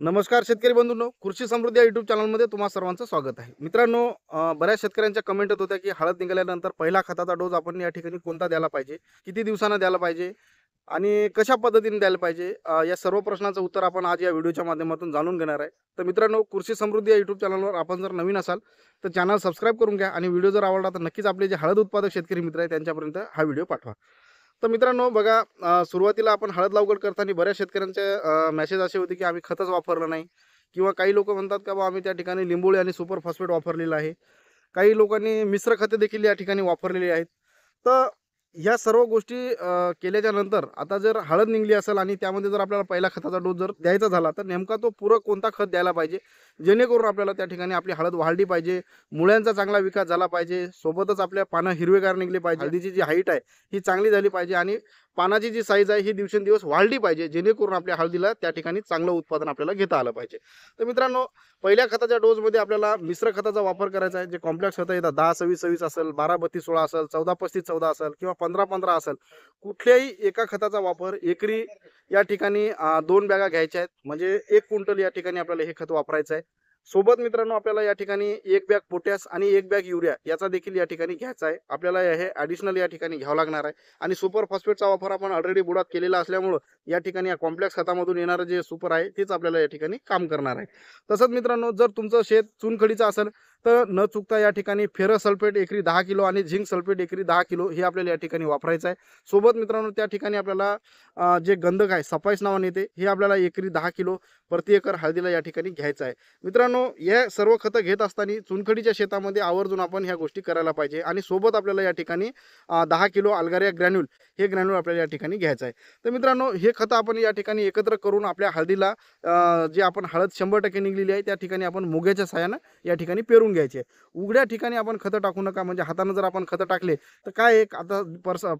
नमस्कार शेतकरी बंधूंनो, कृषी समृद्धी या यूट्यूब चॅनलमध्ये तुम्हा सर्वांचं स्वागत आहे. मित्रांनो, बऱ्याच शेतकऱ्यांच्या कमेंट येत होत्या की हळद निघाल्यानंतर पहिला खताचा डोस आपण या ठिकाणी कोणता द्यायला पाहिजे, किती दिवसांना द्यायला पाहिजे आणि कशा पद्धतीने द्यायला पाहिजे. या सर्व प्रश्नांचं उत्तर आपण आज या व्हिडिओच्या माध्यमातून जाणून घेणार आहे. तर मित्रांनो, कृषी समृद्धी या यूट्यूब चॅनलवर आपण जर नवीन असाल तर चॅनल सबस्क्राईब करून घ्या आणि व्हिडिओ जर आवडला तर नक्कीच आपले जे हळद उत्पादक शेतकरी मित्र आहेत त्यांच्यापर्यंत हा व्हिडिओ पाठवा. तर मित्रांनो बघा, सुरुवातीला आपण हळद लागवड करताना बऱ्याच शेतकऱ्यांचे मेसेज असे होते की आम्ही खतच वापरलं नाही, किंवा काही लोक म्हणतात का बा आम्ही त्या ठिकाणी लिंबोळी आणि सुपर फॉस्फेट वापरलेलं आहे. काही लोकांनी मिश्र खते देखील या ठिकाणी वापरलेली आहेत. तर ह्या सर्व गोष्टी केल्याच्या नंतर आता जर हळद निघली असेल आणि त्यामध्ये जर आपल्याला पहिला खताचा डोस जर द्यायचा झाला तर नेमका तो पूरक कोणता खत द्यायला पाहिजे, जेणेकरून आपल्याला त्या ठिकाणी आपली हळद वाढली पाहिजे, मुळ्यांचा चांगला विकास झाला पाहिजे, सोबतच आपल्या पानं हिरवेगार निघले पाहिजे, हळदीची जी हाईट आहे ही चांगली झाली पाहिजे आणि पानाची जी साईज आहे ही दिवसेंदिवस वाढली पाहिजे, जेणेकरून आपल्या हळदीला त्या ठिकाणी चांगलं उत्पादन आपल्याला घेता आलं पाहिजे. तर मित्रांनो, पहिल्या खताच्या डोसमध्ये आपल्याला मिश्र खताचा वापर करायचा आहे. जे कॉम्प्लेक्स खतं येतात 10-26-26 असेल, 12-32-16 असेल, 14-35-14 असेल किंवा 15-15 असेल, कुठल्याही एका खताचा वापर एकरी या ठिकाणी 2 बॅगा घ्यायच्या आहेत. म्हणजे 1 क्विंटल या ठिकाणी आपल्याला हे खत वापरायचं आहे. सोबत मित्रांनो आपल्याला या ठिकाणी 1 बॅग पोटॅश आणि 1 बॅग युरिया याचा देखील या ठिकाणी घ्यायचा आहे. आपल्याला हे ॲडिशनल या ठिकाणी घ्यावं लागणार आहे. आणि सुपर फॉस्फेटचा वापर आपण ऑलरेडी बुडात केलेला असल्यामुळं या ठिकाणी या कॉम्प्लेक्स खतामधून येणारं जे सुपर आहे तेच आपल्याला या ठिकाणी काम करणार आहे. तसंच मित्रांनो, जर तुमचं शेत चुनखडीचं असेल तर न चुकता या ठिकाणी फेरस सल्फेट एकरी 10 किलो आणि झिंक सल्फेट एकरी 10 किलो हे आपल्याला या ठिकाणी वापरायचं आहे. सोबत मित्रांनो त्या ठिकाणी आपल्याला जे गंधक आहे सफाईस नावाने येते हे आपल्याला एकरी 10 किलो प्रति एकर हळदीला या ठिकाणी घ्यायचं आहे. मित्रांनो, या सर्व खतं घेत असताना चुनखडीच्या शेतामध्ये आवर्जून आपण ह्या गोष्टी करायला पाहिजे आणि सोबत आपल्याला या ठिकाणी 10 किलो अल्गारिया ग्रॅन्युल हे ग्रॅन्युल आपल्याला या ठिकाणी घ्यायचं आहे. तर मित्रांनो, हे खतं आपण या ठिकाणी एकत्र करून आपल्या हळदीला जे आपण हळद 100% निघलेली आहे त्या ठिकाणी आपण मुग्याच्या साहाय्यानं या ठिकाणी पेरून घ्यायचे. उघड्या ठिकाणी आपण खतं टाकू नका. म्हणजे हातानं जर आपण खतं टाकले तर काय एक आता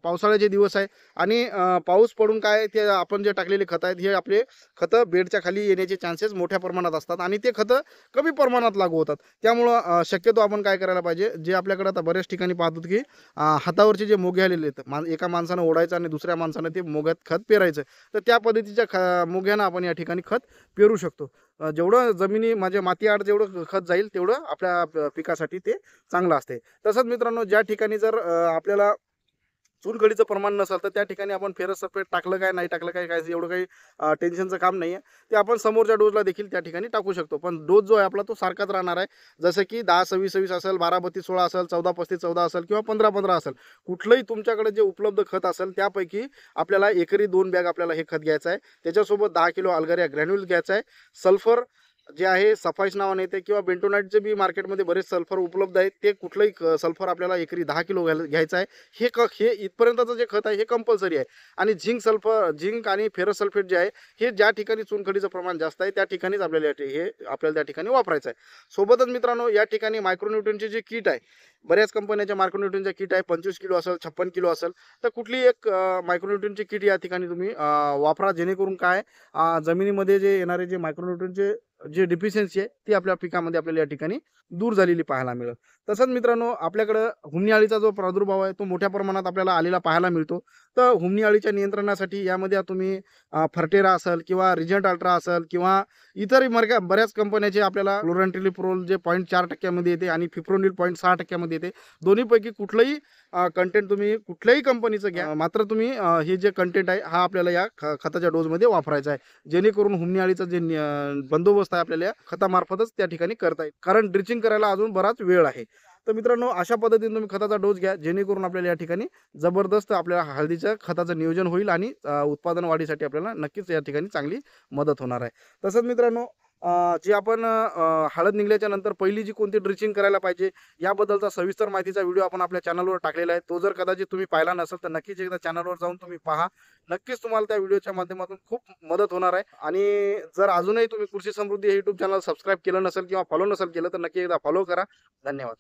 पावसाळ्याचे दिवस आहे आणि पाऊस पडून काय ते आपण जे टाकलेले खतं आहेत हे आपले खतं बेडच्या खाली येण्याचे चान्सेस मोठ्या प्रमाणात असतात आणि ते खतं कमी प्रमाणात लागू होतात. त्यामुळं शक्यतो आपण काय करायला पाहिजे, जे आपल्याकडे आता बऱ्याच ठिकाणी पाहतो की हातावरचे जे मोगे आलेले आहेत, एका माणसानं ओढायचं आणि दुसऱ्या माणसानं ते मोग्यात खत पेरायचं. तर त्या पद्धतीच्या मोग्यानं आपण या ठिकाणी खत पेरू शकतो. जेवढं जमिनी म्हणजे मातीआड जेवढं खत जाईल तेवढं आपल्या पिकासाठी ते चांगलं असते. तसंच मित्रांनो, ज्या ठिकाणी जर आपल्याला चुनखडीचं प्रमाण नसेल तर त्या ठिकाणी आपण फेरस सल्फेट टाकलं काय नाही टाकलं काय, काय एवढं काही टेन्शनचं काम नाही आहे. ते आपण समोरच्या डोसला देखील त्या ठिकाणी टाकू शकतो. पण डोस जो आहे आपला तो सारखाच राहणार आहे. जसं की 10-26-26 असेल, 12-32-16 असेल, 14-35-14 असेल किंवा 15-15 असेल. कुठलंही तुमच्याकडे जे उपलब्ध खत असेल त्यापैकी आपल्याला एकरी 2 बॅग आपल्याला हे खत घ्यायचं आहे. त्याच्यासोबत 10 किलो अल्गारिया ग्रॅन्युल घ्यायचा आहे. सल्फर जे आहे सफाईस नावाने येते किंवा बेंटोनाइटचे बी मार्केटमध्ये बरेच सल्फर उपलब्ध आहेत. ते कुठलंही सल्फर आपल्याला एकरी 10 किलो घ्यायचं आहे. हे इथपर्यंतचं जे खत आहे हे कंपल्सरी आहे. आणि झिंक आणि फेरस सल्फेट जे आहे हे ज्या ठिकाणी चुनखडीचं प्रमाण जास्त आहे त्या ठिकाणीच आपल्याला आपल्याला त्या ठिकाणी वापरायचं आहे. सोबतच मित्रांनो, या ठिकाणी मायक्रोन्यूट्रनची जी किट आहे, बऱ्याच कंपन्यांच्या मायक्रोन्यूट्रनच्या किट आहे, 25 किलो असेल, 56 किलो असेल, तर कुठली एक मायक्रोन्यूट्रनची किट या ठिकाणी तुम्ही वापरा, जेणेकरून काय जमिनीमध्ये जे येणारे जे मायक्रोन्यूट्रनचे जे डिफिशियन्सी आहे ती आपल्या पिकामध्ये आपल्याला या ठिकाणी दूर झालेली पाहायला मिळेल. तसंच मित्रांनो, आपल्याकडं हुमणी अळीचा जो प्रादुर्भाव आहे तो मोठ्या प्रमाणात आपल्याला आलेला पाहायला मिळतो. तर हुमणी अळीच्या नियंत्रणासाठी यामध्ये तुम्ही फर्टेरा असेल किंवा रिजंट अल्ट्रा असेल किंवा इतर बऱ्याच कंपन्याचे आपल्याला क्लोरॅन्ट्रिलिप्रोल जे 0.4% मध्ये येते आणि फिप्रोनिल 0.6% मध्ये येते. दोन्हीपैकी कुठलंही कंटेंट तुम्ही कुठल्याही कंपनीचं घ्या, मात्र तुम्ही हे जे कंटेंट आहे हा आपल्याला या खताच्या डोसमध्ये वापरायचा आहे, जेणेकरून हुमणी अळीचा जे बंदोबस्त आहे आपल्याला खतामार्फतच त्या ठिकाणी करता येईल. कारण ड्रिचिंग करायला अजून बराच वेळ आहे. तर मित्रांनो, अशा पद्धतीने तुम्ही खताचा डोस घ्या, जेणेकरून आपल्याला या ठिकाणी जबरदस्त आपल्या हळदीच्या खताचं नियोजन होईल आणि उत्पादन वाढीसाठी आपल्याला नक्कीच या ठिकाणी चांगली मदत होणार आहे. तसंच मित्रांनो, जे आपण हळद निघल्याच्या नंतर पहिली जी कोणती ड्रिचिंग करायला पाहिजे याबद्दलचा सविस्तर माहितीचा व्हिडिओ आपण आपल्या चॅनलवर टाकलेला आहे. तो जर कदाचित तुम्ही पाहिला नसेल तर नक्कीच एकदा चॅनलवर जाऊन तुम्ही पहा. नक्कीच तुम्हाला त्या व्हिडिओच्या माध्यमातून खूप मदत होणार आहे. आणि जर अजूनही तुम्ही कृषी समृद्धी हे यूट्यूब चॅनल सबस्क्राईब केलं नसेल किंवा फॉलो नसेल केलं तर नक्की एकदा फॉलो करा. धन्यवाद.